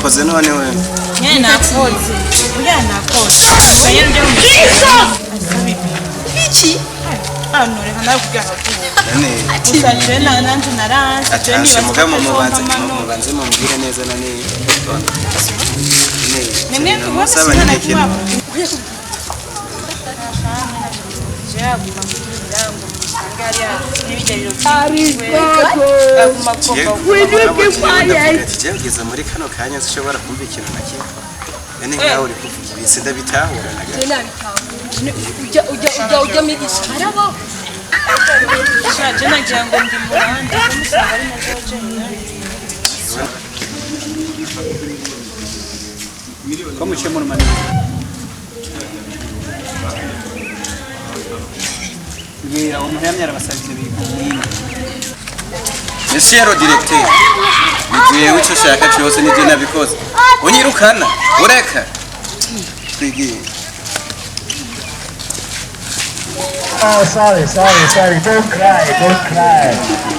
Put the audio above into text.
wakoze none we nyine nakoze uya nakoze kanyene nje mu iki hano reka nakubwira nane gusa je nanje naranze je atashe niba mugabo mubanze mumbwire neza nane nene musaba nyine kintu tugeze muri kano kanya zishobora kumva ikintu na kimwe nene nkaho uri kuvuga ibisi ndabitahura ujya migisha harabo je nagira ngo ndi muhanda umusanga ari na George ko muciye mu rumani ngira umuntu yamyara abasabye bibinini Monsieur le directeur nigiye wico shaka cyose nije nabikoze unyirukana ureka twigiye Oh, sorry. Don't cry.